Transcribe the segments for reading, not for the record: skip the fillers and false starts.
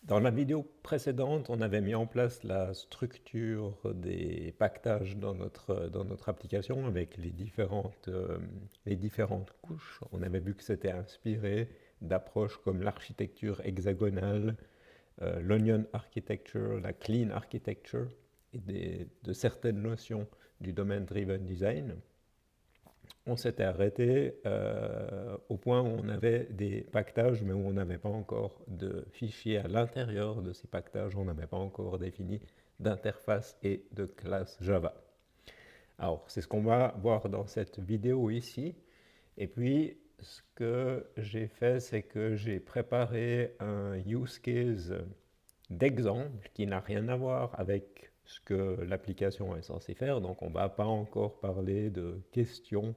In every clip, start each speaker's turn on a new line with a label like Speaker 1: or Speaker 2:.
Speaker 1: Dans la vidéo précédente, on avait mis en place la structure des packages dans notre application avec les différentes couches. On avait vu que c'était inspiré d'approches comme l'architecture hexagonale, l'onion architecture, la clean architecture et de certaines notions du domaine driven design. On s'était arrêté au point où on avait des packages, mais où on n'avait pas encore de fichiers à l'intérieur de ces packages, on n'avait pas encore défini d'interface et de classe Java. Alors, c'est ce qu'on va voir dans cette vidéo ici. Et puis, ce que j'ai fait, c'est que j'ai préparé un use case d'exemple qui n'a rien à voir avec ce que l'application est censée faire. Donc, on ne va pas encore parler de questions,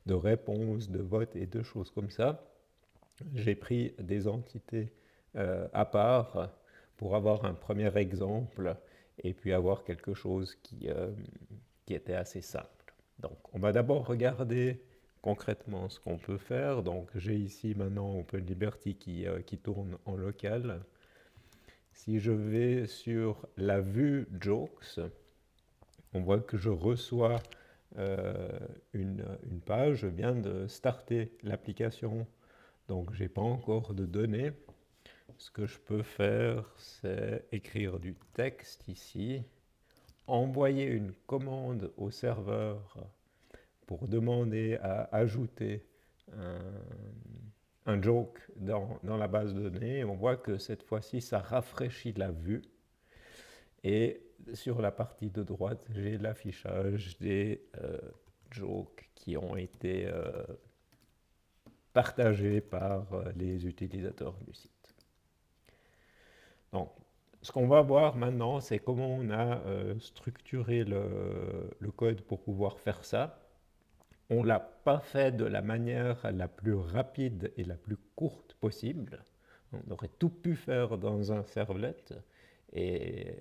Speaker 1: de réponses, de votes et de choses comme ça. J'ai pris des entités à part pour avoir un premier exemple et puis avoir quelque chose qui était assez simple. Donc, on va d'abord regarder concrètement ce qu'on peut faire. Donc, j'ai ici maintenant Open Liberty qui tourne en local. Si je vais sur la vue Jokes, on voit que je reçois une page. Je viens de starter l'application, donc je n'ai pas encore de données. Ce que je peux faire, c'est écrire du texte ici, envoyer une commande au serveur pour demander à ajouter un joke dans la base de données. On voit que cette fois-ci, ça rafraîchit la vue. Et sur la partie de droite, j'ai l'affichage des jokes qui ont été partagés par les utilisateurs du site. Donc, ce qu'on va voir maintenant, c'est comment on a structuré le code pour pouvoir faire ça. On ne l'a pas fait de la manière la plus rapide et la plus courte possible. On aurait tout pu faire dans un servlet et,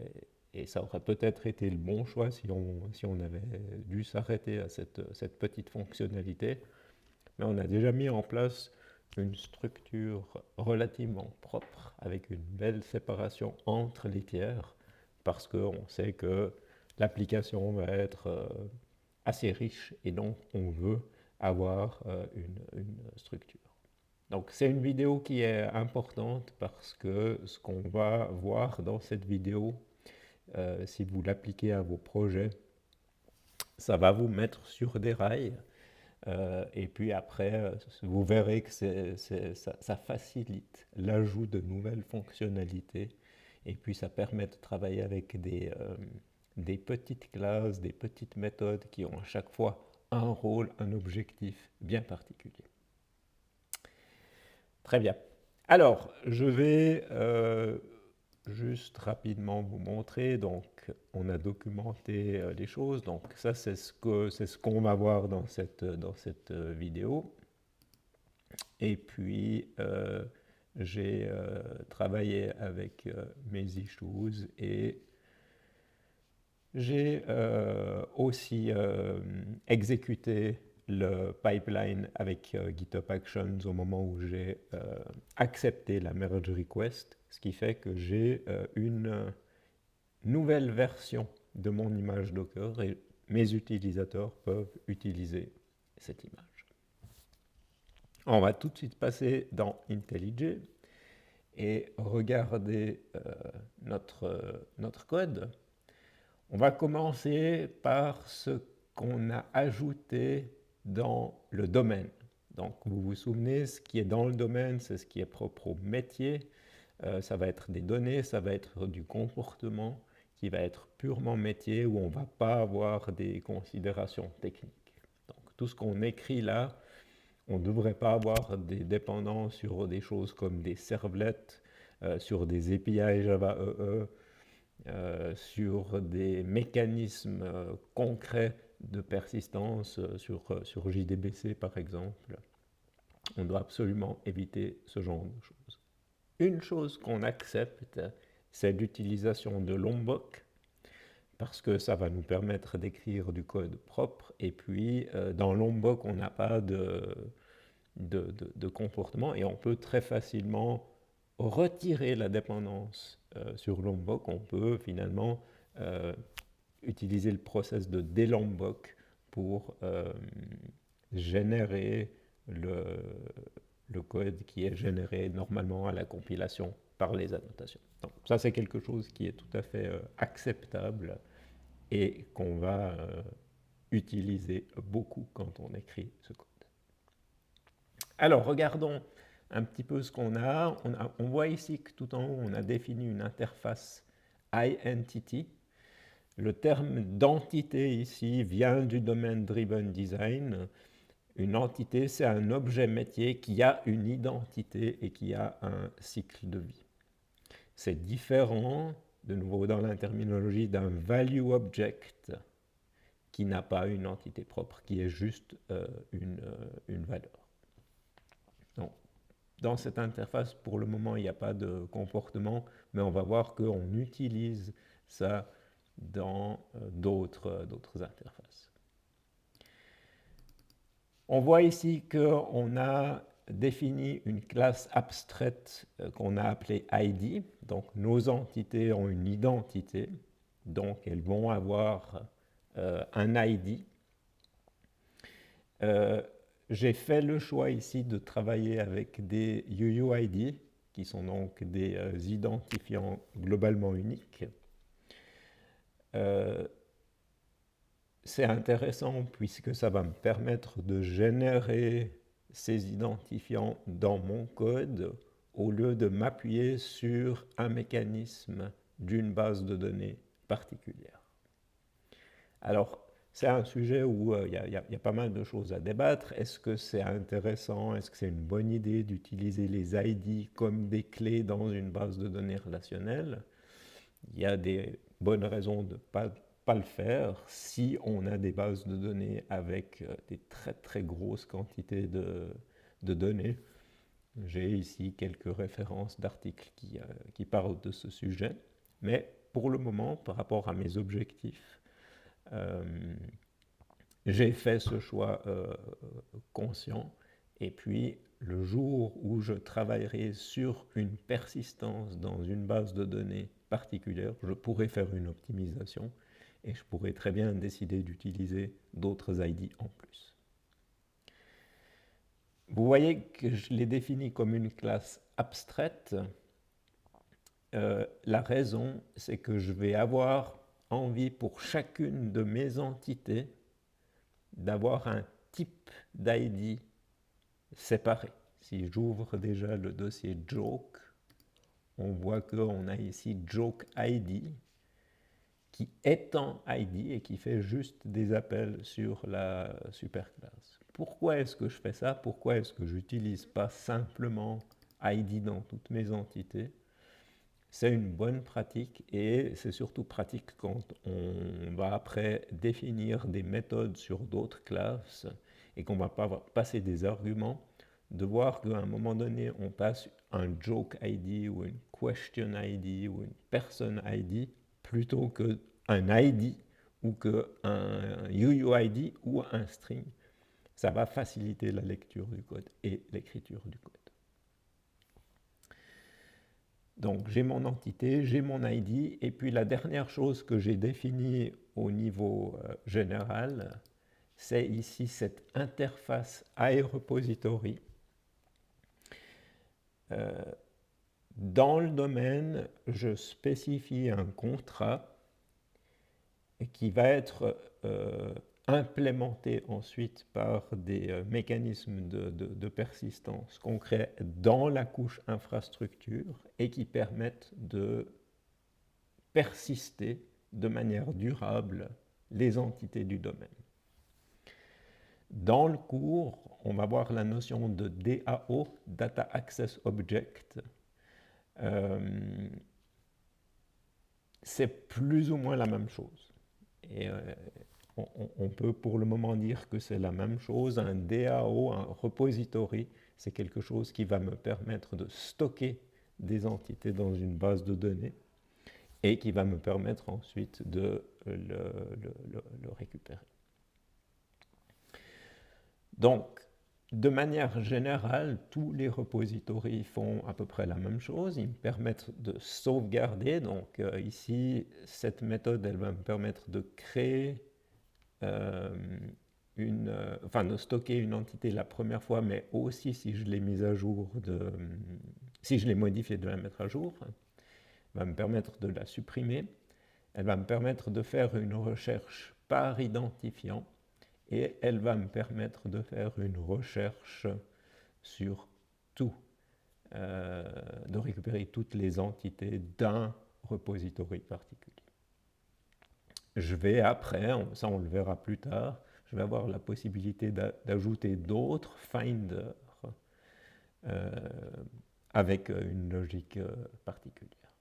Speaker 1: et ça aurait peut-être été le bon choix si on avait dû s'arrêter à cette petite fonctionnalité. Mais on a déjà mis en place une structure relativement propre avec une belle séparation entre les tiers parce qu'on sait que l'application va être assez riche et donc on veut avoir une structure. Donc c'est une vidéo qui est importante parce que ce qu'on va voir dans cette vidéo, si vous l'appliquez à vos projets, ça va vous mettre sur des rails. Et puis après, vous verrez que ça facilite l'ajout de nouvelles fonctionnalités. Et puis ça permet de travailler avec des petites classes, des petites méthodes qui ont à chaque fois un rôle, un objectif bien particulier. Très bien. Alors, je vais juste rapidement vous montrer. Donc, on a documenté les choses. Donc, ça, c'est ce qu'on va voir dans cette vidéo. Et puis, j'ai travaillé avec mes issues et j'ai aussi exécuté le pipeline avec GitHub Actions au moment où j'ai accepté la merge request, ce qui fait que j'ai une nouvelle version de mon image Docker et mes utilisateurs peuvent utiliser cette image. On va tout de suite passer dans IntelliJ et regarder notre code. On va commencer par ce qu'on a ajouté dans le domaine. Donc, vous vous souvenez, ce qui est dans le domaine, c'est ce qui est propre au métier. Ça va être des données, ça va être du comportement qui va être purement métier où on ne va pas avoir des considérations techniques. Donc, tout ce qu'on écrit là, on ne devrait pas avoir des dépendances sur des choses comme des servlets, sur des API Java EE, sur des mécanismes concrets de persistance sur JDBC par exemple. On doit absolument éviter ce genre de choses. Une chose qu'on accepte, c'est l'utilisation de Lombok, parce que ça va nous permettre d'écrire du code propre, et puis dans Lombok, on n'a pas de comportement, et on peut très facilement retirer la dépendance sur Lombok, on peut finalement utiliser le process de délombok pour générer le code qui est généré normalement à la compilation par les annotations. Donc, ça, c'est quelque chose qui est tout à fait acceptable et qu'on va utiliser beaucoup quand on écrit ce code. Alors, regardons un petit peu ce qu'on a. On voit ici que tout en haut, on a défini une interface iEntity. Le terme d'entité ici vient du domaine Driven Design. Une entité, c'est un objet métier qui a une identité et qui a un cycle de vie. C'est différent, de nouveau dans la terminologie, d'un value object qui n'a pas une entité propre, qui est juste une valeur. Donc, dans cette interface, pour le moment, il n'y a pas de comportement, mais on va voir qu'on utilise ça dans d'autres interfaces. On voit ici qu'on a défini une classe abstraite qu'on a appelée ID. Donc, nos entités ont une identité, donc elles vont avoir un ID. J'ai fait le choix ici de travailler avec des UUID, qui sont donc des identifiants globalement uniques. C'est intéressant puisque ça va me permettre de générer ces identifiants dans mon code au lieu de m'appuyer sur un mécanisme d'une base de données particulière. Alors, c'est un sujet où il y a pas mal de choses à débattre. Est-ce que c'est intéressant? Est-ce que c'est une bonne idée d'utiliser les ID comme des clés dans une base de données relationnelle? Il y a des bonnes raisons de ne pas le faire si on a des bases de données avec des très très grosses quantités de données. J'ai ici quelques références d'articles qui parlent de ce sujet, mais pour le moment, par rapport à mes objectifs, j'ai fait ce choix conscient. Et puis, le jour où je travaillerai sur une persistance dans une base de données particulière, je pourrais faire une optimisation et je pourrais très bien décider d'utiliser d'autres ID en plus. Vous voyez que je l'ai défini comme une classe abstraite. La raison, c'est que je vais avoir envie pour chacune de mes entités d'avoir un type d'ID séparé. Si j'ouvre déjà le dossier joke, on voit qu'on a ici joke ID qui étend ID et qui fait juste des appels sur la superclasse. Pourquoi est-ce que je fais ça? Pourquoi est-ce que je n'utilise pas simplement ID dans toutes mes entités? C'est une bonne pratique et c'est surtout pratique quand on va après définir des méthodes sur d'autres classes et qu'on va passer des arguments, de voir qu'à un moment donné, on passe un joke ID ou une question ID ou une person ID plutôt qu'un ID ou qu'un UUID ou un string. Ça va faciliter la lecture du code et l'écriture du code. Donc j'ai mon entité, j'ai mon ID, et puis la dernière chose que j'ai définie au niveau général, c'est ici cette interface iRepository. Dans le domaine, je spécifie un contrat qui va être implémenté ensuite par des mécanismes de persistance concrets dans la couche infrastructure et qui permettent de persister de manière durable les entités du domaine. Dans le cours, on va voir la notion de DAO, Data Access Object. C'est plus ou moins la même chose. Et on peut pour le moment dire que c'est la même chose. Un DAO, un repository, c'est quelque chose qui va me permettre de stocker des entités dans une base de données et qui va me permettre ensuite de le récupérer. Donc, De manière générale, tous les repositories font à peu près la même chose. Ils me permettent de sauvegarder. Donc ici, cette méthode, elle va me permettre de créer de stocker une entité la première fois, mais aussi si je l'ai mise à jour, si je l'ai modifiée, de la mettre à jour. Elle va me permettre de la supprimer. Elle va me permettre de faire une recherche par identifiant. Et elle va me permettre de faire une recherche sur tout, de récupérer toutes les entités d'un repository particulier. Je vais après, ça on le verra plus tard, je vais avoir la possibilité d'ajouter d'autres finders avec une logique particulière.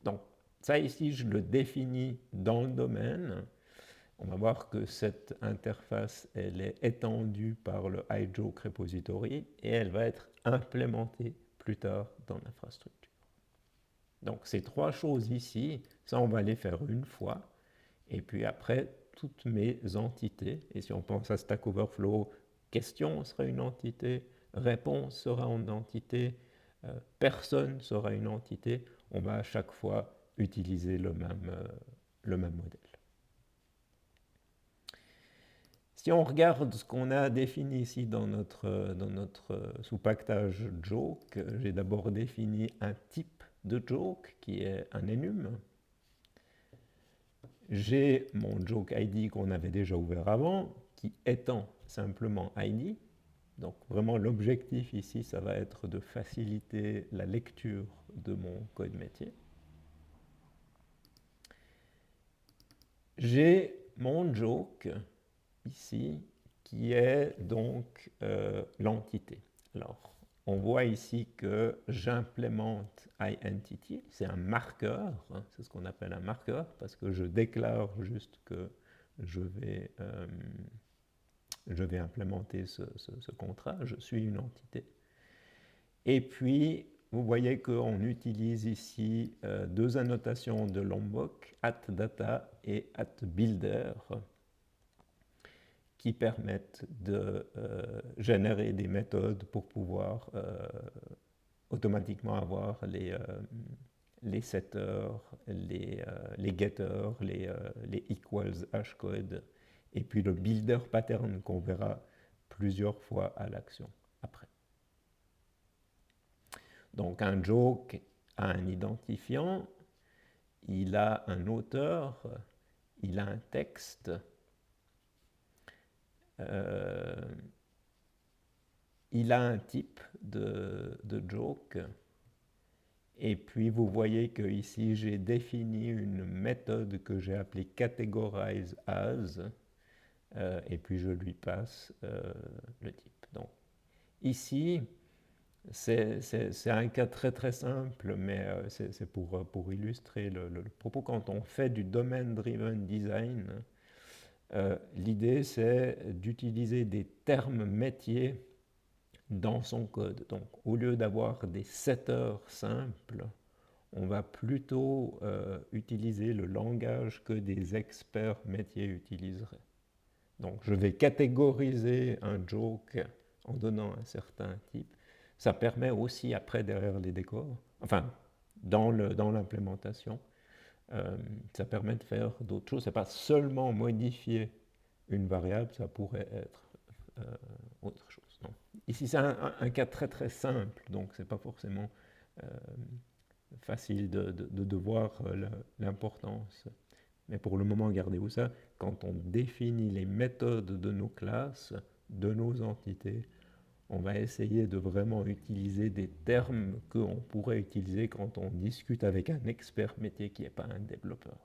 Speaker 1: Donc ça ici, je le définis dans le domaine. On va voir que cette interface, elle est étendue par le iJoke repository et elle va être implémentée plus tard dans l'infrastructure. Donc ces trois choses ici, ça on va les faire une fois. Et puis après, toutes mes entités, et si on pense à Stack Overflow, question sera une entité, réponse sera une entité, personne sera une entité, on va à chaque fois utiliser le même modèle. Si on regarde ce qu'on a défini ici dans notre sous-pactage joke, j'ai d'abord défini un type de joke qui est un enum. J'ai mon joke ID qu'on avait déjà ouvert avant, qui étend simplement ID. Donc vraiment l'objectif ici, ça va être de faciliter la lecture de mon code métier. J'ai mon joke ici qui est donc l'entité. Alors, on voit ici que j'implémente iEntity, c'est un marqueur, hein, c'est ce qu'on appelle un marqueur, parce que je déclare juste que je vais implémenter ce contrat, je suis une entité. Et puis, vous voyez qu'on utilise ici deux annotations de Lombok, @data et @builder, qui permettent de générer des méthodes pour pouvoir automatiquement avoir les setters, les getters, les equals hashcode, et puis le builder pattern qu'on verra plusieurs fois à l'action après. Donc un joke a un identifiant, il a un auteur, il a un texte, il a un type de joke, et puis vous voyez que ici j'ai défini une méthode que j'ai appelée categorize as, et puis je lui passe le type. Donc ici, c'est un cas très très simple, mais c'est pour illustrer le propos. Quand on fait du domain-driven design, l'idée c'est d'utiliser des termes métiers dans son code. Donc au lieu d'avoir des setters simples, on va plutôt utiliser le langage que des experts métiers utiliseraient. Donc je vais catégoriser un joke en donnant un certain type. Ça permet aussi après derrière les décors, enfin dans l'implémentation, ça permet de faire d'autres choses. Ce n'est pas seulement modifier une variable, ça pourrait être autre chose. Non. Ici c'est un cas très très simple, donc ce n'est pas forcément facile de voir l'importance. Mais pour le moment, gardez-vous ça, quand on définit les méthodes de nos classes, de nos entités, on va essayer de vraiment utiliser des termes qu'on pourrait utiliser quand on discute avec un expert métier qui n'est pas un développeur.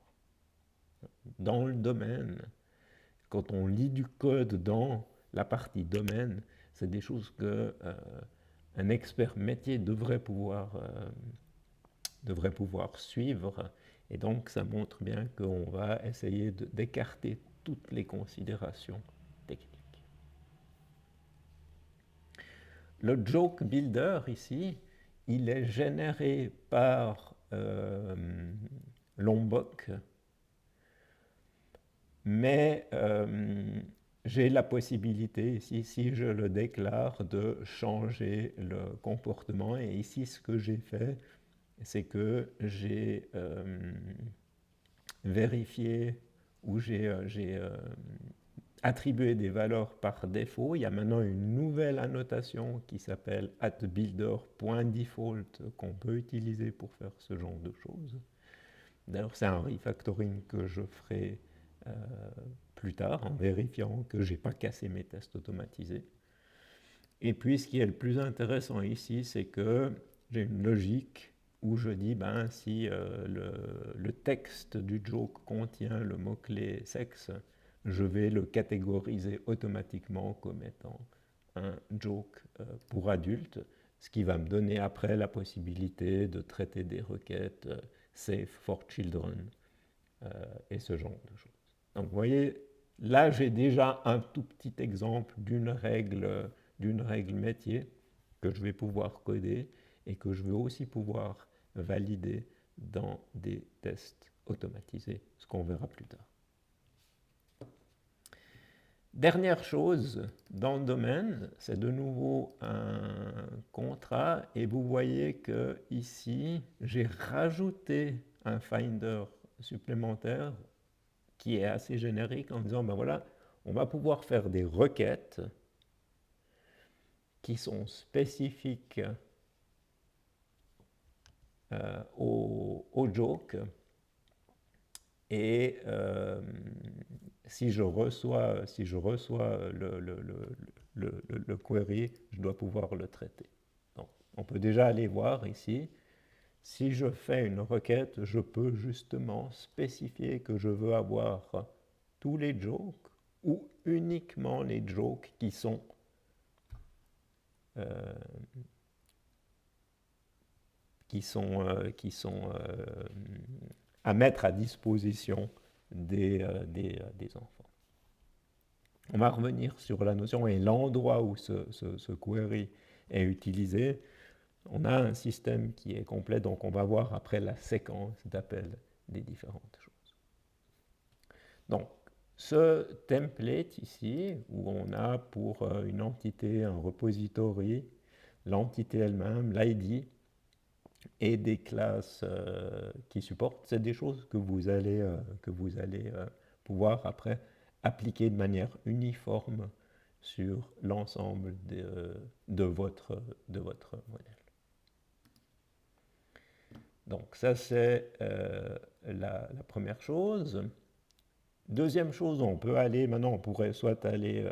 Speaker 1: Dans le domaine, quand on lit du code dans la partie domaine, c'est des choses que un expert métier devrait pouvoir suivre. Et donc, ça montre bien qu'on va essayer d'écarter toutes les considérations techniques. Le joke builder, ici, il est généré par Lombok, mais j'ai la possibilité ici, si je le déclare, de changer le comportement. Et ici, ce que j'ai fait, c'est que j'ai vérifié ou j'ai attribué des valeurs par défaut. Il y a maintenant une nouvelle annotation qui s'appelle @builder.default qu'on peut utiliser pour faire ce genre de choses. D'ailleurs, c'est un refactoring que je ferai plus tard en vérifiant que je n'ai pas cassé mes tests automatisés. Et puis, ce qui est le plus intéressant ici, c'est que j'ai une logique où je dis, ben, si le texte du joke contient le mot-clé sexe, je vais le catégoriser automatiquement comme étant un joke pour adultes, ce qui va me donner après la possibilité de traiter des requêtes safe for children et ce genre de choses. Donc vous voyez, là j'ai déjà un tout petit exemple d'une règle métier que je vais pouvoir coder et que je vais aussi pouvoir valider dans des tests automatisés, ce qu'on verra plus tard. Dernière chose dans le domaine, c'est de nouveau un contrat et vous voyez que ici j'ai rajouté un finder supplémentaire qui est assez générique en disant ben voilà, on va pouvoir faire des requêtes qui sont spécifiques au joke. Et si je reçois le query, je dois pouvoir le traiter. Donc, on peut déjà aller voir ici. Si je fais une requête, je peux justement spécifier que je veux avoir tous les jokes ou uniquement les jokes qui sont à mettre à disposition des enfants. On va revenir sur la notion et l'endroit où ce query est utilisé. On a un système qui est complet, donc on va voir après la séquence d'appels des différentes choses. Donc, ce template ici, où on a pour une entité un repository, l'entité elle-même, l'ID, et des classes qui supportent, c'est des choses que vous allez pouvoir après appliquer de manière uniforme sur l'ensemble de votre modèle. Donc ça c'est la première chose. Deuxième chose, on peut aller, maintenant on pourrait soit aller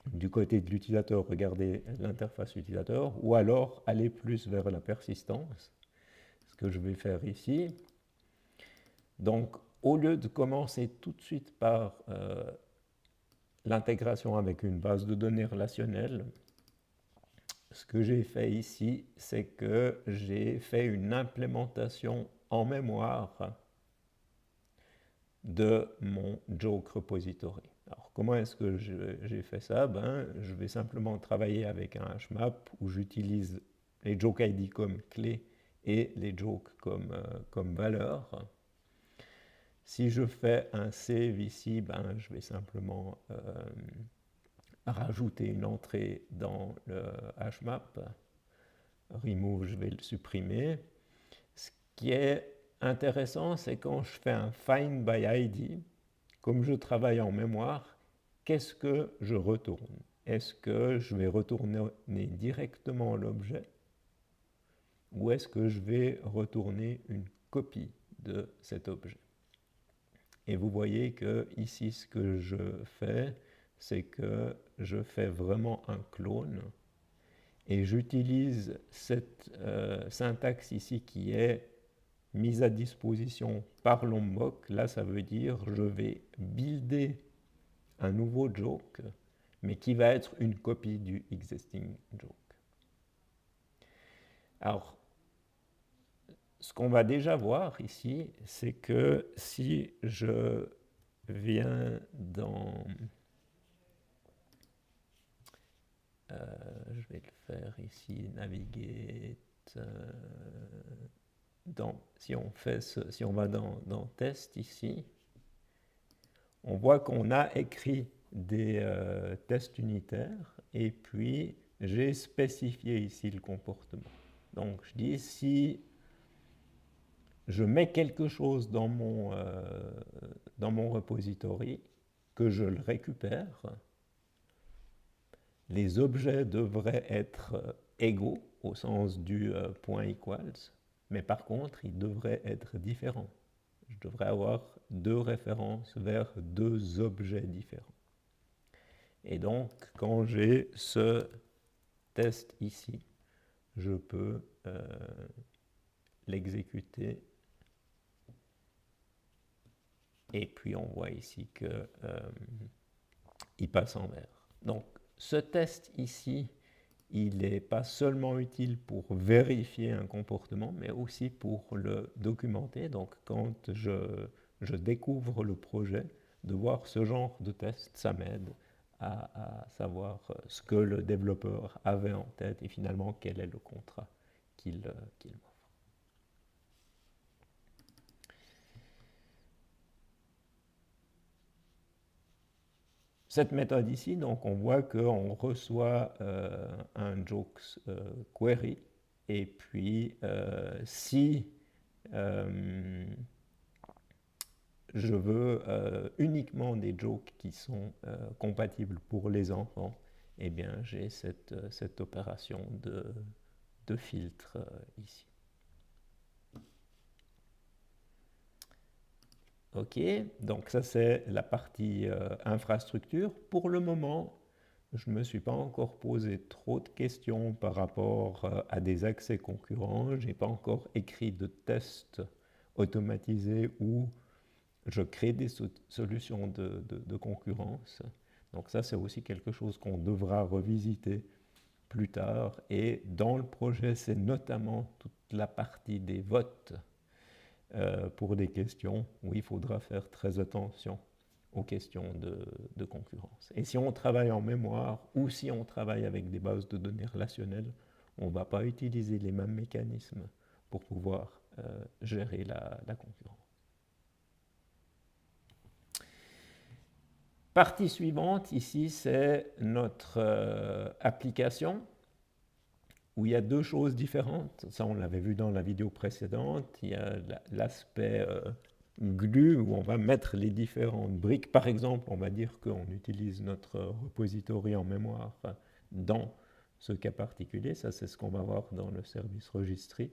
Speaker 1: du côté de l'utilisateur, regarder l'interface utilisateur, ou alors aller plus vers la persistance, ce que je vais faire ici. Donc, au lieu de commencer tout de suite par l'intégration avec une base de données relationnelle, ce que j'ai fait ici, c'est que j'ai fait une implémentation en mémoire de mon joke repository. Alors, comment est-ce que j'ai fait ça? Je vais simplement travailler avec un hashmap où j'utilise les joke ID comme clé et les jokes comme valeur. Si je fais un save ici, je vais simplement rajouter une entrée dans le hashmap. Remove, je vais le supprimer. Ce qui est intéressant, c'est quand je fais un find by ID, comme je travaille en mémoire, qu'est-ce que je retourne? Est-ce que je vais retourner directement l'objet ou est-ce que je vais retourner une copie de cet objet? Et vous voyez que ici, ce que je fais, c'est que je fais vraiment un clone et j'utilise cette syntaxe ici qui est mise à disposition par Lombok. Là, ça veut dire je vais builder un nouveau joke, mais qui va être une copie du existing joke. Alors, ce qu'on va déjà voir ici, c'est que si je viens dans... je vais le faire ici, navigate... si on va dans test ici, on voit qu'on a écrit des tests unitaires et puis j'ai spécifié ici le comportement. Donc je dis si je mets quelque chose dans mon repository, que je le récupère, les objets devraient être égaux au sens du point equals, mais par contre, ils devraient être différents. Je devrais avoir deux références vers deux objets différents. Et donc, quand j'ai ce test ici, je peux l'exécuter. Et puis, on voit ici qu'il passe en vert. Donc, ce test ici, il n'est pas seulement utile pour vérifier un comportement, mais aussi pour le documenter. Donc, quand je découvre le projet, de voir ce genre de test, ça m'aide à savoir ce que le développeur avait en tête et finalement quel est le contrat qu'il m'offre. Cette méthode ici, donc on voit qu'on reçoit un jokes query et puis si je veux uniquement des jokes qui sont compatibles pour les enfants, eh bien j'ai cette opération de filtre ici. Ok, donc ça c'est la partie infrastructure. Pour le moment, je ne me suis pas encore posé trop de questions par rapport à des accès concurrents. Je n'ai pas encore écrit de tests automatisés où je crée des solutions de concurrence. Donc ça, c'est aussi quelque chose qu'on devra revisiter plus tard. Et dans le projet, c'est notamment toute la partie des votes pour des questions où il faudra faire très attention aux questions de concurrence. Et si on travaille en mémoire ou si on travaille avec des bases de données relationnelles, on ne va pas utiliser les mêmes mécanismes pour pouvoir gérer la concurrence. Partie suivante, ici, c'est notre application où il y a deux choses différentes. Ça, on l'avait vu dans la vidéo précédente. Il y a l'aspect glue où on va mettre les différentes briques. Par exemple, on va dire qu'on utilise notre repository en mémoire dans ce cas particulier. Ça, c'est ce qu'on va voir dans le service registry.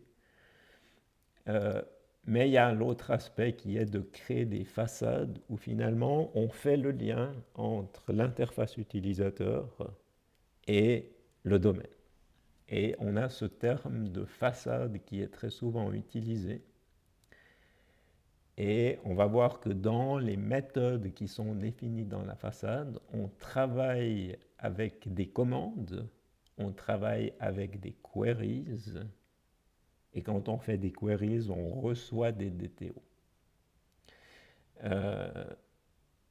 Speaker 1: Mais il y a l'autre aspect qui est de créer des façades où finalement on fait le lien entre l'interface utilisateur et le domaine. Et on a ce terme de façade qui est très souvent utilisé. Et on va voir que dans les méthodes qui sont définies dans la façade, on travaille avec des commandes, on travaille avec des queries, et quand on fait des queries, on reçoit des DTO.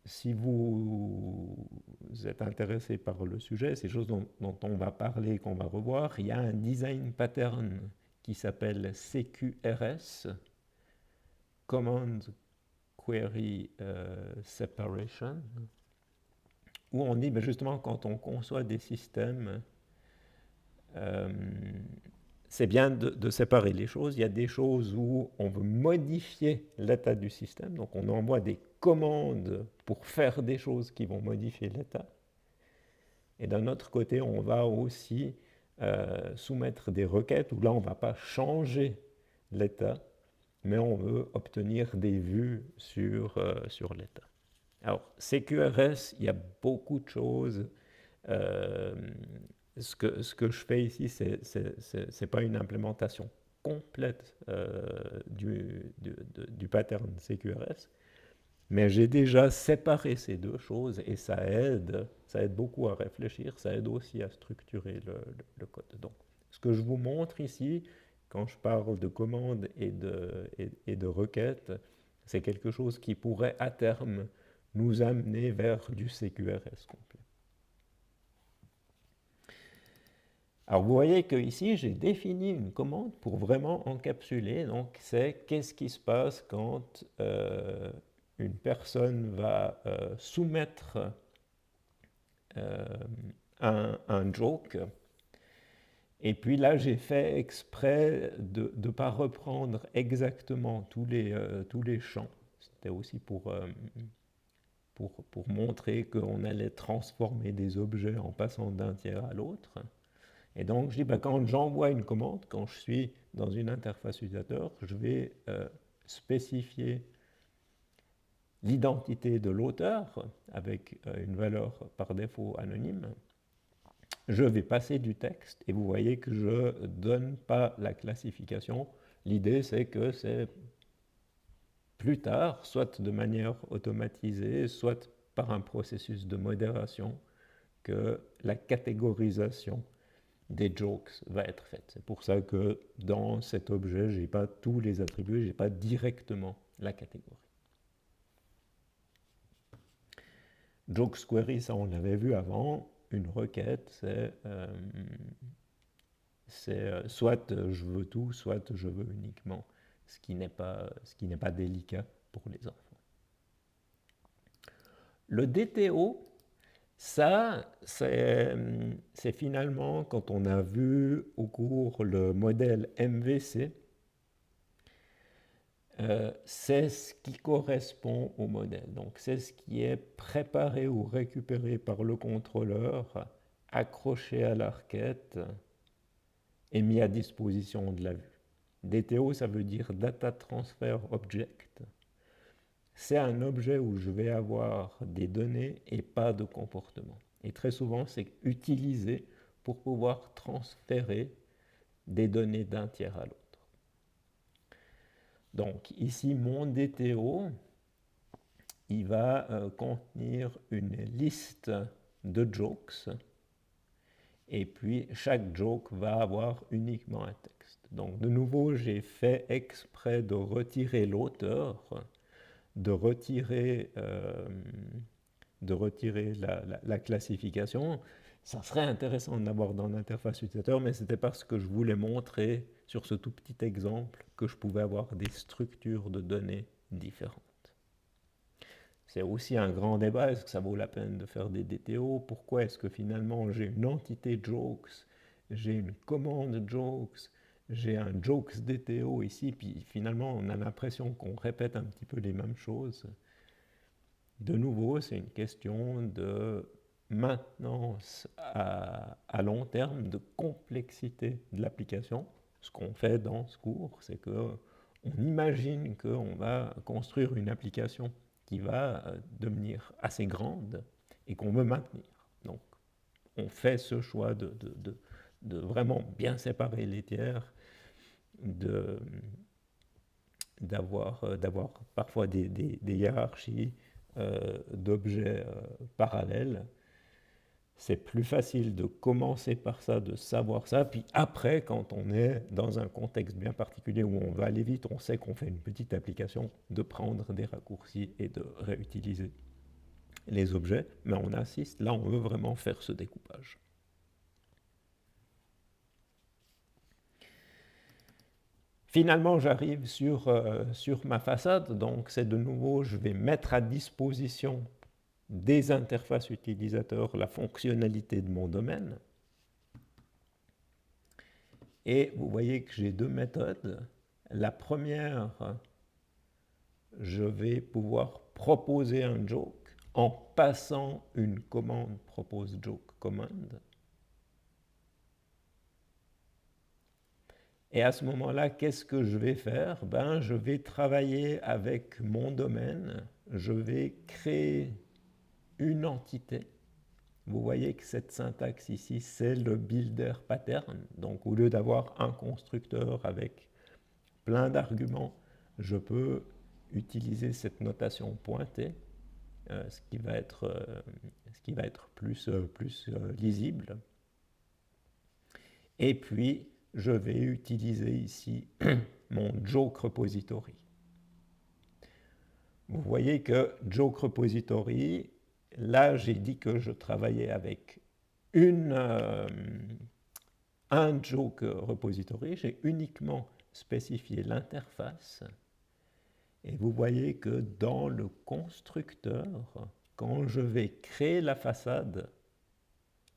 Speaker 1: Si vous êtes intéressé par le sujet, c'est choses dont on va parler, qu'on va revoir. Il y a un design pattern qui s'appelle CQRS, Command Query Separation, où on dit justement quand on conçoit des systèmes, c'est bien de séparer les choses. Il y a des choses où on veut modifier l'état du système, donc on envoie des commandes pour faire des choses qui vont modifier l'état. Et d'un autre côté, on va aussi soumettre des requêtes où là, on ne va pas changer l'état, mais on veut obtenir des vues sur l'état. Alors, CQRS, il y a beaucoup de choses. Ce que je fais ici, ce n'est pas une implémentation complète du pattern CQRS, mais j'ai déjà séparé ces deux choses et ça aide beaucoup à réfléchir, ça aide aussi à structurer le code. Donc, ce que je vous montre ici, quand je parle de commandes et de requêtes, c'est quelque chose qui pourrait à terme nous amener vers du CQRS complet. Alors vous voyez que ici j'ai défini une commande pour vraiment encapsuler. Donc c'est qu'est-ce qui se passe quand une personne va soumettre un joke. Et puis là, j'ai fait exprès de ne pas reprendre exactement tous les champs. C'était aussi pour montrer qu'on allait transformer des objets en passant d'un tiers à l'autre. Et donc, je dis, quand j'envoie une commande, quand je suis dans une interface utilisateur, je vais spécifier l'identité de l'auteur avec une valeur par défaut anonyme. Je vais passer du texte et vous voyez que je ne donne pas la classification. L'idée, c'est que c'est plus tard, soit de manière automatisée, soit par un processus de modération, que la catégorisation des jokes va être faite. C'est pour ça que dans cet objet, je n'ai pas tous les attributs, je n'ai pas directement la catégorie. Jokes query, ça on l'avait vu avant, une requête, c'est soit je veux tout, soit je veux uniquement, ce qui n'est pas délicat pour les enfants. Le DTO, ça, c'est finalement, quand on a vu au cours le modèle MVC, c'est ce qui correspond au modèle. Donc, c'est ce qui est préparé ou récupéré par le contrôleur, accroché à la requête et mis à disposition de la vue. DTO, ça veut dire Data Transfer Object. C'est un objet où je vais avoir des données et pas de comportement. Et très souvent, c'est utilisé pour pouvoir transférer des données d'un tiers à l'autre. Donc ici, mon DTO, il va contenir une liste de jokes et puis chaque joke va avoir uniquement un texte. Donc de nouveau, j'ai fait exprès de retirer l'auteur, de retirer la classification. Ça serait intéressant d'avoir dans l'interface utilisateur, mais c'était parce que je voulais montrer sur ce tout petit exemple que je pouvais avoir des structures de données différentes. C'est aussi un grand débat, est-ce que ça vaut la peine de faire des DTO? Pourquoi est-ce que finalement j'ai une entité jokes, j'ai une commande jokes, j'ai un jokes DTO ici, puis finalement on a l'impression qu'on répète un petit peu les mêmes choses. De nouveau, c'est une question de maintenance à long terme, de complexité de l'application. Ce qu'on fait dans ce cours, c'est qu'on imagine qu'on va construire une application qui va devenir assez grande et qu'on veut maintenir. Donc, on fait ce choix de vraiment bien séparer les tiers, d'avoir parfois des hiérarchies d'objets parallèles. C'est plus facile de commencer par ça, de savoir ça, puis après, quand on est dans un contexte bien particulier où on va aller vite, on sait qu'on fait une petite application, de prendre des raccourcis et de réutiliser les objets, mais on insiste, là on veut vraiment faire ce découpage. Finalement, j'arrive sur ma façade, donc c'est de nouveau, je vais mettre à disposition des interfaces utilisateurs la fonctionnalité de mon domaine. Et vous voyez que j'ai deux méthodes. La première, je vais pouvoir proposer un joke en passant une commande propose joke command. Et à ce moment-là, qu'est-ce que je vais faire? Je vais travailler avec mon domaine, je vais créer une entité. Vous voyez que cette syntaxe ici, c'est le builder pattern. Donc au lieu d'avoir un constructeur avec plein d'arguments, je peux utiliser cette notation pointée, ce qui va être plus lisible. Et puis, je vais utiliser ici mon joke repository. Vous voyez que joke repository, là, j'ai dit que je travaillais avec un joke repository. J'ai uniquement spécifié l'interface. Et vous voyez que dans le constructeur, quand je vais créer la façade,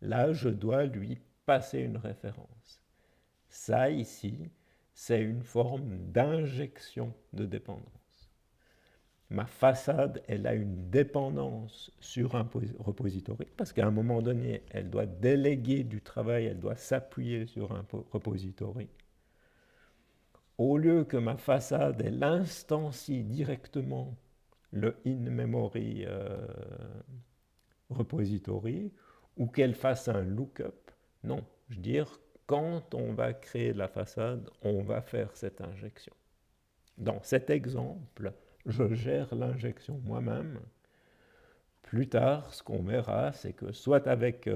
Speaker 1: là, je dois lui passer une référence. Ça, ici, c'est une forme d'injection de dépendance. Ma façade, elle a une dépendance sur un repository, parce qu'à un moment donné, elle doit déléguer du travail, elle doit s'appuyer sur un repository. Au lieu que ma façade, elle instancie directement le in-memory repository, ou qu'elle fasse un lookup, non, je veux dire, quand on va créer la façade, on va faire cette injection. Dans cet exemple, je gère l'injection moi-même. Plus tard, ce qu'on verra, c'est que soit avec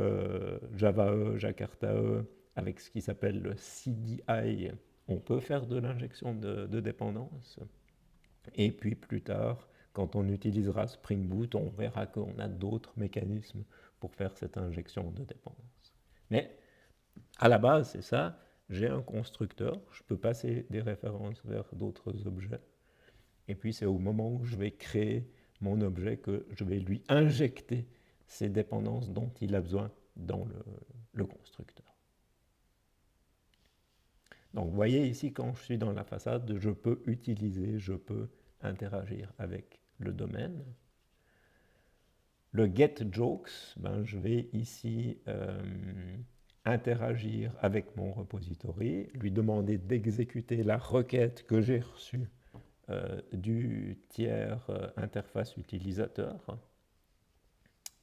Speaker 1: JavaE, JakartaE, avec ce qui s'appelle le CDI, on peut faire de l'injection de dépendance. Et puis plus tard, quand on utilisera Spring Boot, on verra qu'on a d'autres mécanismes pour faire cette injection de dépendance. Mais à la base, c'est ça. J'ai un constructeur, je peux passer des références vers d'autres objets. Et puis c'est au moment où je vais créer mon objet que je vais lui injecter ces dépendances dont il a besoin dans le constructeur. Donc vous voyez ici, quand je suis dans la façade, je peux utiliser, je peux interagir avec le domaine. Le getJokes, ben, je vais ici interagir avec mon repository, lui demander d'exécuter la requête que j'ai reçue du tiers interface utilisateur.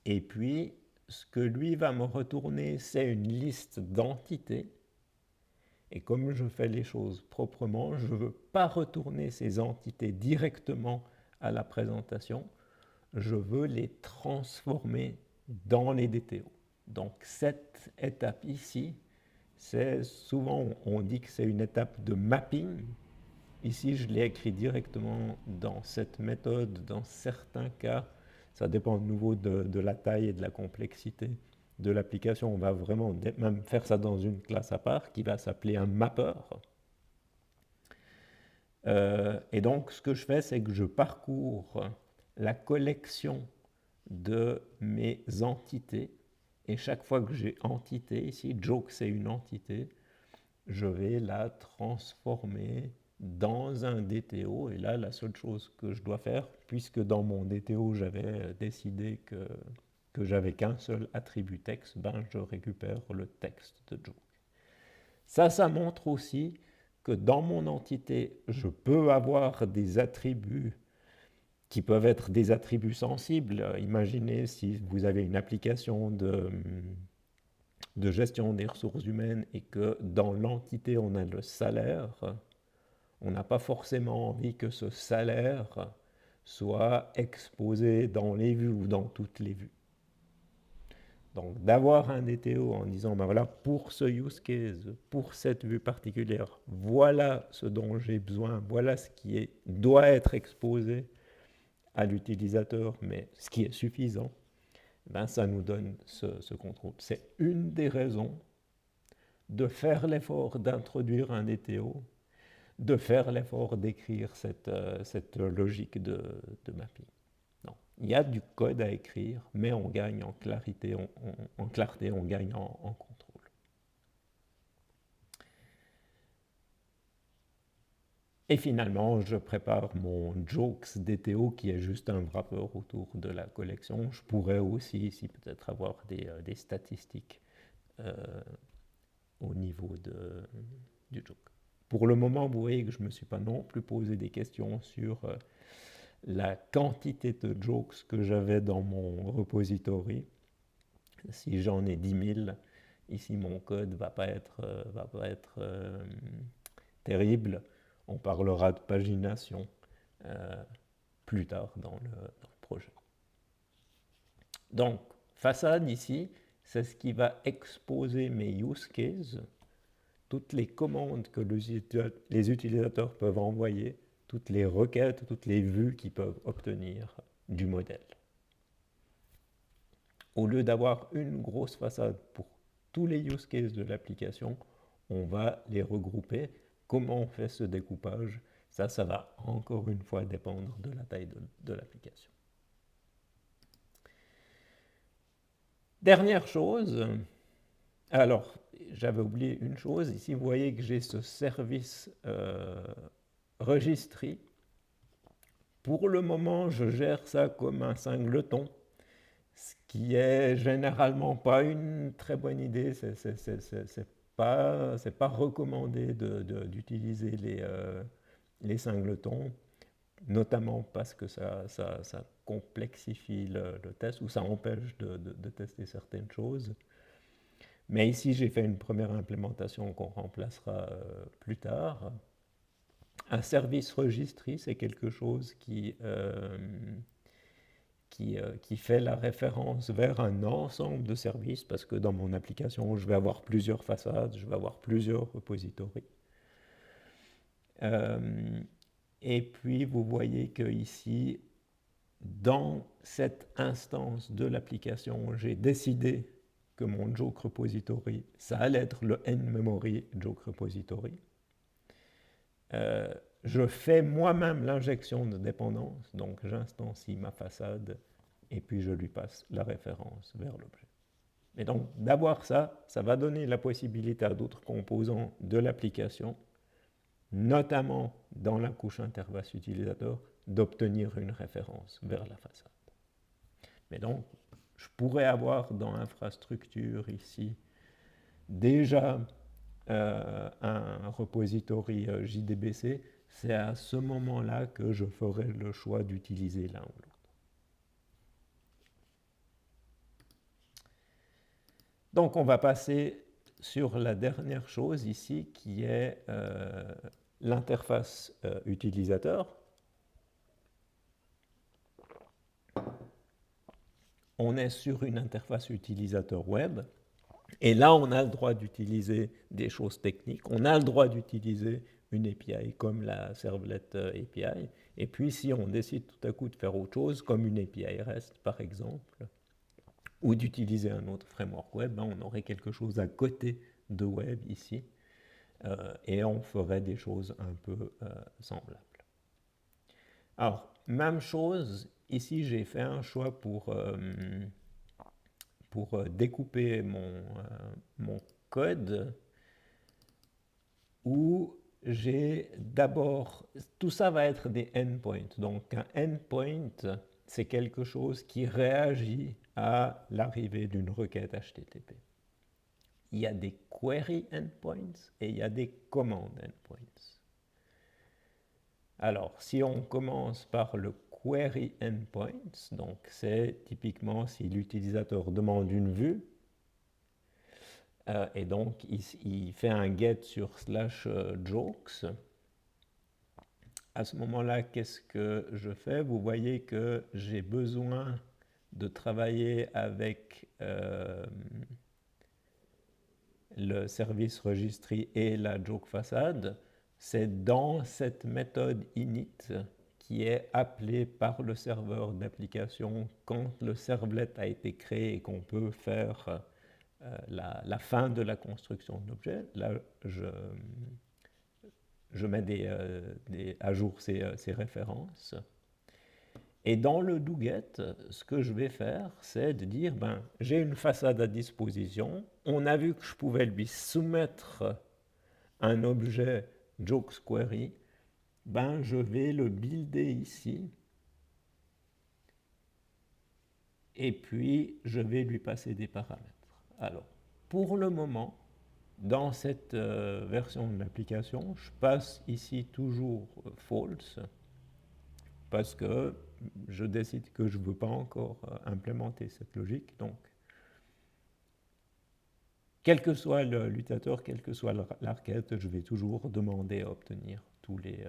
Speaker 1: Et puis, ce que lui va me retourner, c'est une liste d'entités. Et comme je fais les choses proprement, je ne veux pas retourner ces entités directement à la présentation. Je veux les transformer dans les DTO. Donc cette étape ici, c'est souvent on dit que c'est une étape de mapping. Ici, je l'ai écrit directement dans cette méthode. Dans certains cas, ça dépend de nouveau de la taille et de la complexité de l'application. On va vraiment même faire ça dans une classe à part qui va s'appeler un mapper. Et donc, ce que je fais, c'est que je parcours la collection de mes entités. Et chaque fois que j'ai entité, ici, joke c'est une entité, je vais la transformer dans un DTO. Et là, la seule chose que je dois faire, puisque dans mon DTO, j'avais décidé que j'avais qu'un seul attribut texte, ben, je récupère le texte de joke. Ça montre aussi que dans mon entité, je peux avoir des attributs qui peuvent être des attributs sensibles. Imaginez si vous avez une application de gestion des ressources humaines et que dans l'entité, on a le salaire, on n'a pas forcément envie que ce salaire soit exposé dans les vues ou dans toutes les vues. Donc d'avoir un DTO en disant, ben voilà, pour ce use case, pour cette vue particulière, voilà ce dont j'ai besoin, voilà ce qui doit être exposé à l'utilisateur, mais ce qui est suffisant, ben ça nous donne ce contrôle. C'est une des raisons de faire l'effort d'introduire un DTO, de faire l'effort d'écrire cette logique de mapping. Non. Il y a du code à écrire, mais on gagne en clarté, on gagne en contrôle. Et finalement, je prépare mon jokes DTO qui est juste un wrapper autour de la collection. Je pourrais aussi ici peut-être avoir des statistiques au niveau du joke. Pour le moment, vous voyez que je ne me suis pas non plus posé des questions sur la quantité de jokes que j'avais dans mon repository. Si j'en ai 10 000, ici mon code ne va pas être terrible. On parlera de pagination plus tard dans le projet. Donc, façade ici, c'est ce qui va exposer mes use cases, toutes les commandes que les utilisateurs peuvent envoyer, toutes les requêtes, toutes les vues qu'ils peuvent obtenir du modèle. Au lieu d'avoir une grosse façade pour tous les use cases de l'application, on va les regrouper comment on fait ce découpage, ça va encore une fois dépendre de la taille de l'application. Dernière chose, alors j'avais oublié une chose, ici vous voyez que j'ai ce service registry. Pour le moment, je gère ça comme un singleton, ce qui est généralement pas une très bonne idée. C'est pas recommandé d'utiliser les singletons, notamment parce que ça complexifie le test ou ça empêche de tester certaines choses. Mais ici, j'ai fait une première implémentation qu'on remplacera plus tard. Un service registry, c'est quelque chose qui fait la référence vers un ensemble de services, parce que dans mon application, je vais avoir plusieurs façades, je vais avoir plusieurs repositories. Et puis, vous voyez que ici, dans cette instance de l'application, j'ai décidé que mon joke repository, ça allait être le in-memory joke repository. Je fais moi-même l'injection de dépendance, donc j'instancie ma façade et puis je lui passe la référence vers l'objet. Et donc d'avoir ça, ça va donner la possibilité à d'autres composants de l'application, notamment dans la couche interface utilisateur, d'obtenir une référence vers la façade. Mais donc, je pourrais avoir dans infrastructure ici déjà un repository JDBC. C'est à ce moment-là que je ferai le choix d'utiliser l'un ou l'autre. Donc on va passer sur la dernière chose ici qui est l'interface utilisateur. On est sur une interface utilisateur web et là on a le droit d'utiliser des choses techniques. On a le droit d'utiliser une API comme la Servlet API. Et puis si on décide tout à coup de faire autre chose, comme une API REST par exemple, ou d'utiliser un autre framework web, on aurait quelque chose à côté de web ici, et on ferait des choses un peu semblables. Alors, même chose, ici j'ai fait un choix pour découper mon code, où j'ai d'abord, tout ça va être des endpoints. Donc un endpoint, c'est quelque chose qui réagit à l'arrivée d'une requête HTTP. Il y a des query endpoints et il y a des command endpoints. Alors, si on commence par le query endpoints, donc c'est typiquement si l'utilisateur demande une vue, et donc il fait un get sur /jokes. À ce moment-là, qu'est-ce que je fais? Vous voyez que j'ai besoin de travailler avec le service registry et la joke façade. C'est dans cette méthode init qui est appelée par le serveur d'application quand le servlet a été créé et qu'on peut faire la fin de la construction de l'objet. Là, je mets à jour ces références. Et dans le doGet, ce que je vais faire, c'est de dire, j'ai une façade à disposition. On a vu que je pouvais lui soumettre un objet JokesQuery. Je vais le builder ici. Et puis, je vais lui passer des paramètres. Alors, pour le moment, dans cette version de l'application, je passe ici toujours false parce que je décide que je ne veux pas encore implémenter cette logique. Donc, quel que soit l'utilisateur, quelle que soit la requête, je vais toujours demander à obtenir tous les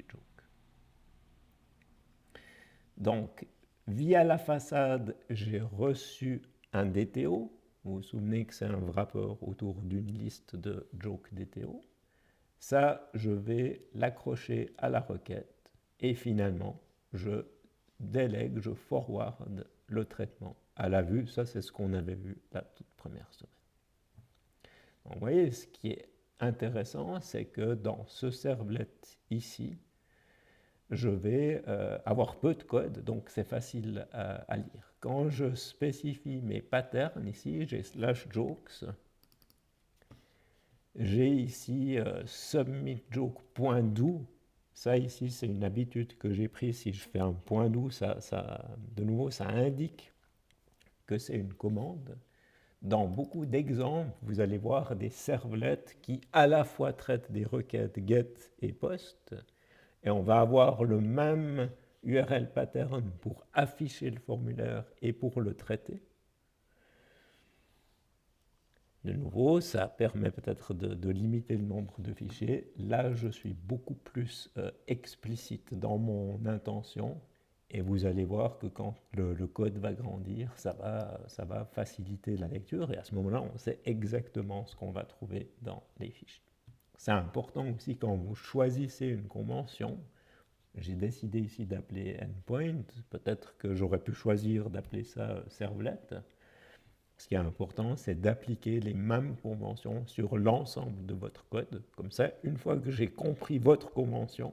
Speaker 1: jokes. Donc, via la façade, j'ai reçu un DTO. Vous vous souvenez que c'est un wrapper autour d'une liste de jokes DTO. Ça, je vais l'accrocher à la requête et finalement, je délègue, je forward le traitement à la vue. Ça, c'est ce qu'on avait vu la toute première semaine. Donc, vous voyez, ce qui est intéressant, c'est que dans ce servlet ici, je vais avoir peu de code, donc c'est facile à lire. Quand je spécifie mes patterns ici, j'ai /jokes, j'ai ici submitjoke.do. Ça ici, c'est une habitude que j'ai prise. Si je fais un .do, de nouveau, ça indique que c'est une commande. Dans beaucoup d'exemples, vous allez voir des servlets qui à la fois traitent des requêtes get et post, et on va avoir le même URL pattern pour afficher le formulaire et pour le traiter. De nouveau, ça permet peut-être de limiter le nombre de fichiers. Là, je suis beaucoup plus explicite dans mon intention. Et vous allez voir que quand le code va grandir, ça va faciliter la lecture. Et à ce moment-là, on sait exactement ce qu'on va trouver dans les fichiers. C'est important aussi quand vous choisissez une convention. J'ai décidé ici d'appeler endpoint. Peut-être que j'aurais pu choisir d'appeler ça servlet. Ce qui est important, c'est d'appliquer les mêmes conventions sur l'ensemble de votre code. Comme ça, une fois que j'ai compris votre convention,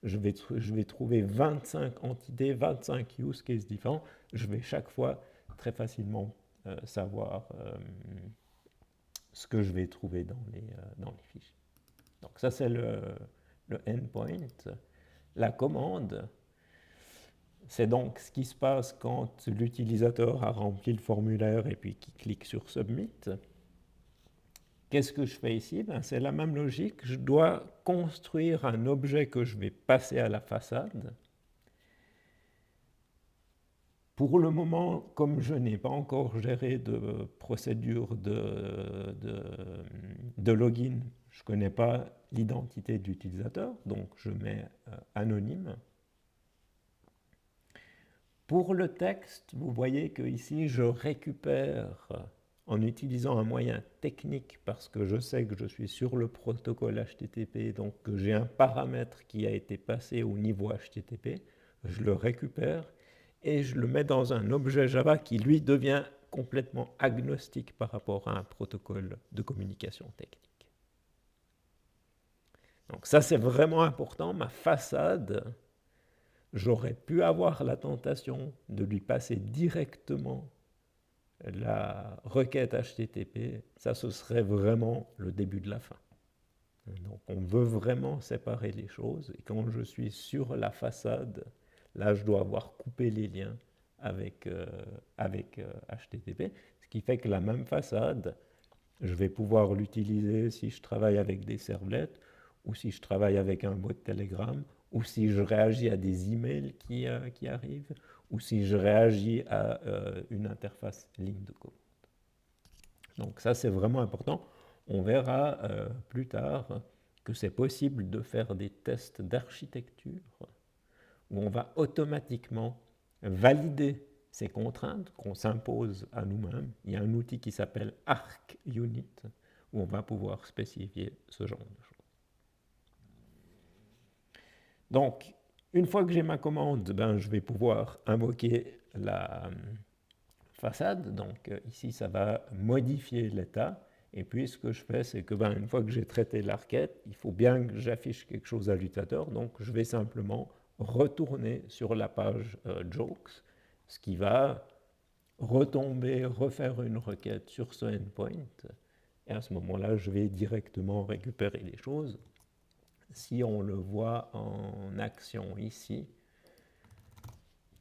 Speaker 1: je vais trouver 25 entités, 25 use cases différents. Je vais chaque fois très facilement savoir ce que je vais trouver dans les fichiers. Donc ça, c'est le endpoint. La commande, c'est donc ce qui se passe quand l'utilisateur a rempli le formulaire et puis qu'il clique sur Submit. Qu'est-ce que je fais ici? C'est la même logique. Je dois construire un objet que je vais passer à la façade. Pour le moment, comme je n'ai pas encore géré de procédure de login, je ne connais pas l'identité de l'utilisateur, donc je mets anonyme. Pour le texte, vous voyez que ici je récupère en utilisant un moyen technique parce que je sais que je suis sur le protocole HTTP, donc que j'ai un paramètre qui a été passé au niveau HTTP, je le récupère et je le mets dans un objet Java qui lui devient complètement agnostique par rapport à un protocole de communication technique. Donc ça c'est vraiment important, ma façade. J'aurais pu avoir la tentation de lui passer directement la requête HTTP. Ça, ce serait vraiment le début de la fin. Donc, on veut vraiment séparer les choses. Et quand je suis sur la façade, là, je dois avoir coupé les liens avec HTTP. Ce qui fait que la même façade, je vais pouvoir l'utiliser si je travaille avec des servlets ou si je travaille avec un bot Telegram ou si je réagis à des emails qui arrivent, ou si je réagis à une interface ligne de commande. Donc ça, c'est vraiment important. On verra plus tard que c'est possible de faire des tests d'architecture où on va automatiquement valider ces contraintes qu'on s'impose à nous-mêmes. Il y a un outil qui s'appelle ArcUnit où on va pouvoir spécifier ce genre de choses. Donc, une fois que j'ai ma commande, je vais pouvoir invoquer la façade. Donc ici, ça va modifier l'état. Et puis, ce que je fais, c'est que une fois que j'ai traité la requête, il faut bien que j'affiche quelque chose à l'utilisateur. Donc, je vais simplement retourner sur la page jokes, ce qui va retomber, refaire une requête sur ce endpoint. Et à ce moment-là, je vais directement récupérer les choses. Si on le voit en action ici,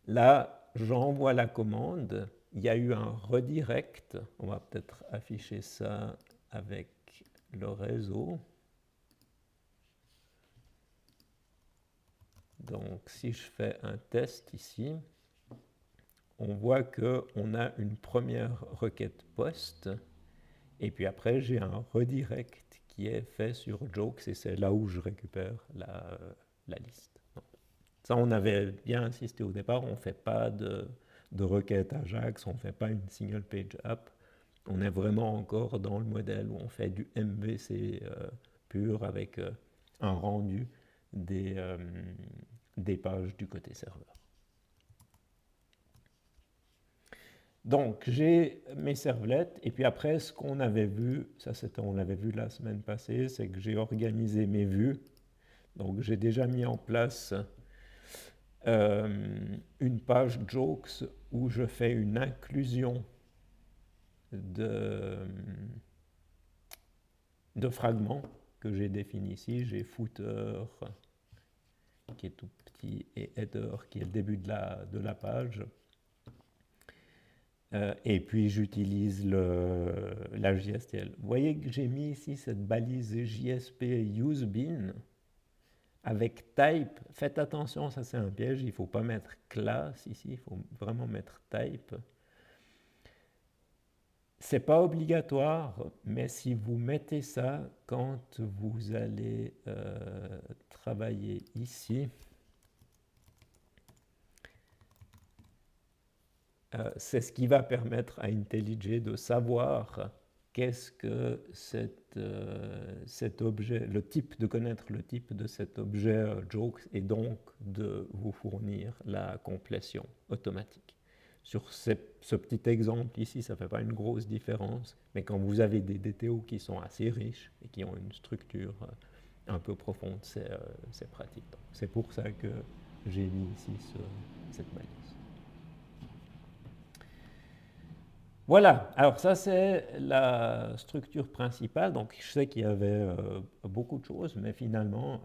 Speaker 1: là, j'envoie la commande. Il y a eu un redirect. On va peut-être afficher ça avec le réseau. Donc, si je fais un test ici, on voit qu'on a une première requête post. Et puis après, j'ai un redirect qui est fait sur jokes et c'est là où je récupère la liste. Ça, on avait bien insisté au départ, on ne fait pas de requête Ajax, on ne fait pas une single page app. On est vraiment encore dans le modèle où on fait du MVC pur avec un rendu des pages du côté serveur. Donc, j'ai mes servlets, et puis après, ce qu'on avait vu, on l'avait vu la semaine passée, c'est que j'ai organisé mes vues. Donc, j'ai déjà mis en place une page jokes où je fais une inclusion de, de fragments que j'ai définis ici. J'ai footer qui est tout petit et header qui est le début de la page. Et puis j'utilise la JSTL. Vous voyez que j'ai mis ici cette balise JSP useBean avec type. Faites attention, ça c'est un piège, il ne faut pas mettre class ici, il faut vraiment mettre type. C'est pas obligatoire, mais si vous mettez ça quand vous allez travailler ici, c'est ce qui va permettre à IntelliJ de savoir qu'est-ce que cet objet, de connaître le type de cet objet jokes et donc de vous fournir la complétion automatique. Sur ce petit exemple ici, ça ne fait pas une grosse différence, mais quand vous avez des DTO qui sont assez riches et qui ont une structure un peu profonde, c'est pratique. C'est pour ça que j'ai mis ici cette balise. Voilà, alors ça c'est la structure principale. Donc je sais qu'il y avait beaucoup de choses, mais finalement,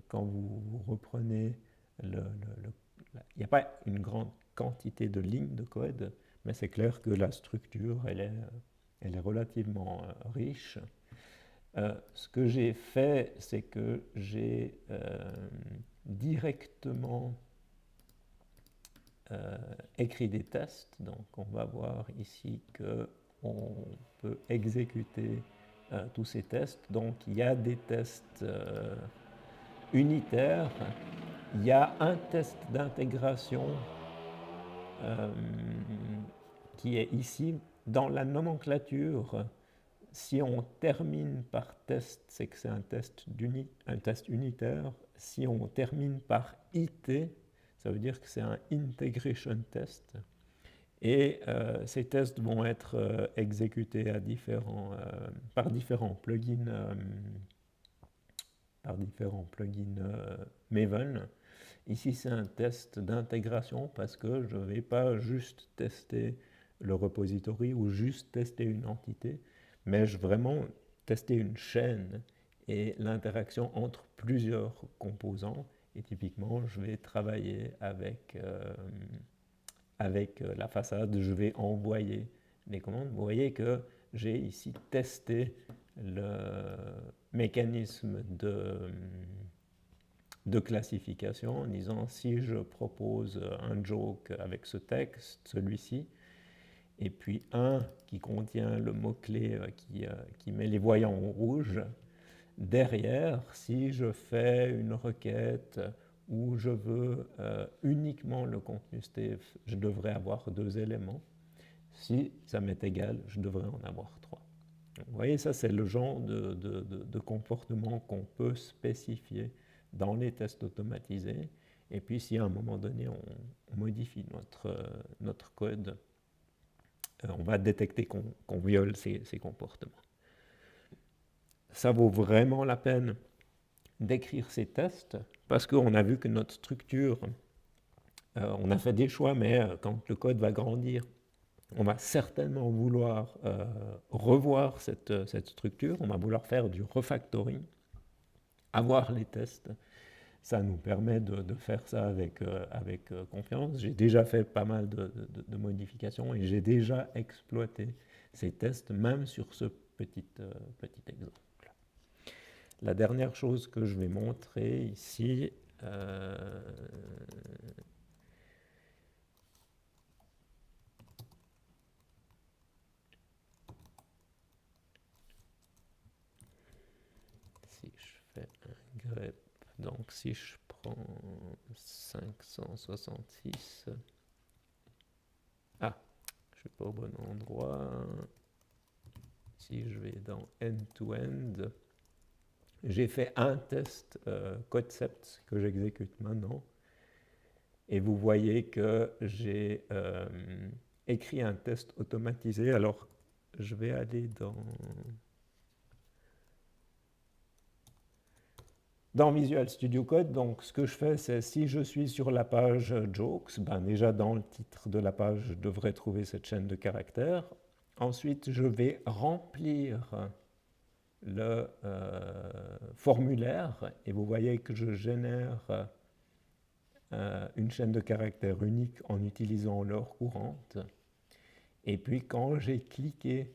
Speaker 1: quand vous reprenez il n'y a pas une grande quantité de lignes de code, mais c'est clair que la structure, elle est relativement riche. Ce que j'ai fait, c'est que j'ai directement écrit des tests. Donc on va voir ici qu'on peut exécuter tous ces tests. Donc il y a des tests unitaires, il y a un test d'intégration qui est ici. Dans la nomenclature, si on termine par test, c'est que c'est un test unitaire. Si on termine par IT, ça veut dire que c'est un integration test. Et ces tests vont être exécutés par différents plugins, Maven. Ici, c'est un test d'intégration parce que je ne vais pas juste tester le repository ou juste tester une entité, mais je vais vraiment tester une chaîne et l'interaction entre plusieurs composants. Et typiquement, je vais travailler avec la façade, je vais envoyer les commandes. Vous voyez que j'ai ici testé le mécanisme de classification en disant si je propose un joke avec ce texte, celui-ci, et puis un qui contient le mot-clé qui met les voyants en rouge, derrière, si je fais une requête où je veux uniquement le contenu Steph, je devrais avoir 2 éléments. Si ça m'est égal, je devrais en avoir 3. Donc, vous voyez, ça c'est le genre de comportement qu'on peut spécifier dans les tests automatisés. Et puis si à un moment donné on modifie notre code, on va détecter qu'on viole ces comportements. Ça vaut vraiment la peine d'écrire ces tests parce qu'on a vu que notre structure, on a fait des choix, mais quand le code va grandir, on va certainement vouloir revoir cette structure, on va vouloir faire du refactoring, avoir les tests. Ça nous permet de faire ça avec confiance. J'ai déjà fait pas mal de modifications et j'ai déjà exploité ces tests, même sur ce petit exemple. La dernière chose que je vais montrer ici, si je fais un grep, donc si je prends 566, je ne suis pas au bon endroit, si je vais dans end-to-end, j'ai fait un test concept que j'exécute maintenant. Et vous voyez que j'ai écrit un test automatisé. Alors, je vais aller dans Visual Studio Code. Donc, ce que je fais, c'est si je suis sur la page Jokes, ben déjà dans le titre de la page, je devrais trouver cette chaîne de caractères. Ensuite, je vais remplir le formulaire et vous voyez que je génère une chaîne de caractères unique en utilisant l'heure courante. Et puis quand j'ai cliqué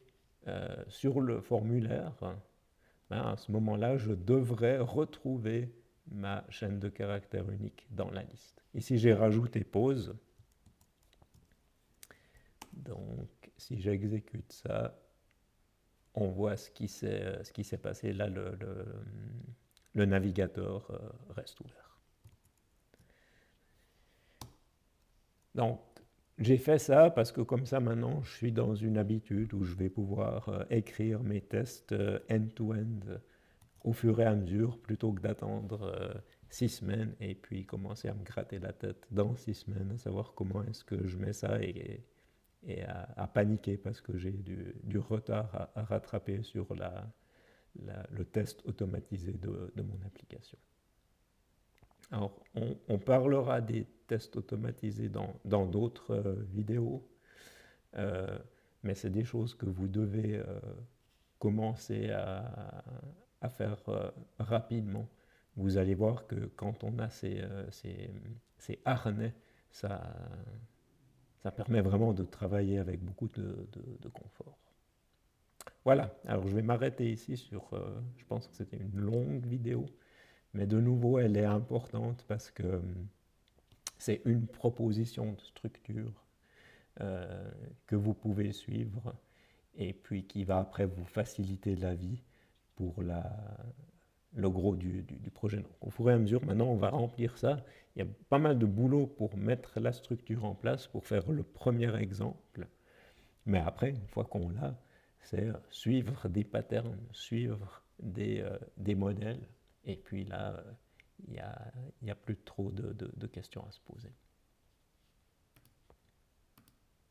Speaker 1: sur le formulaire, ben, à ce moment-là, je devrais retrouver ma chaîne de caractères unique dans la liste. Ici, j'ai rajouté pause. Donc, si j'exécute ça, on voit ce qui s'est passé. Là, le navigateur reste ouvert. Donc, j'ai fait ça parce que comme ça, maintenant, je suis dans une habitude où je vais pouvoir écrire mes tests end-to-end au fur et à mesure, plutôt que d'attendre 6 semaines et puis commencer à me gratter la tête dans 6 semaines, à savoir comment est-ce que je mets ça et à paniquer parce que j'ai du retard à rattraper sur le test automatisé de mon application. Alors, on parlera des tests automatisés dans d'autres vidéos, mais c'est des choses que vous devez commencer à faire rapidement. Vous allez voir que quand on a ces harnais, ça permet vraiment de travailler avec beaucoup de confort. Voilà, alors je vais m'arrêter ici sur, je pense que c'était une longue vidéo, mais de nouveau elle est importante parce que c'est une proposition de structure que vous pouvez suivre et puis qui va après vous faciliter la vie pour le gros du projet. Donc, au fur et à mesure, maintenant, on va remplir ça. Il y a pas mal de boulot pour mettre la structure en place, pour faire le premier exemple. Mais après, une fois qu'on l'a, c'est suivre des patterns, suivre des modèles. Et puis là, il n'y a plus trop de questions à se poser.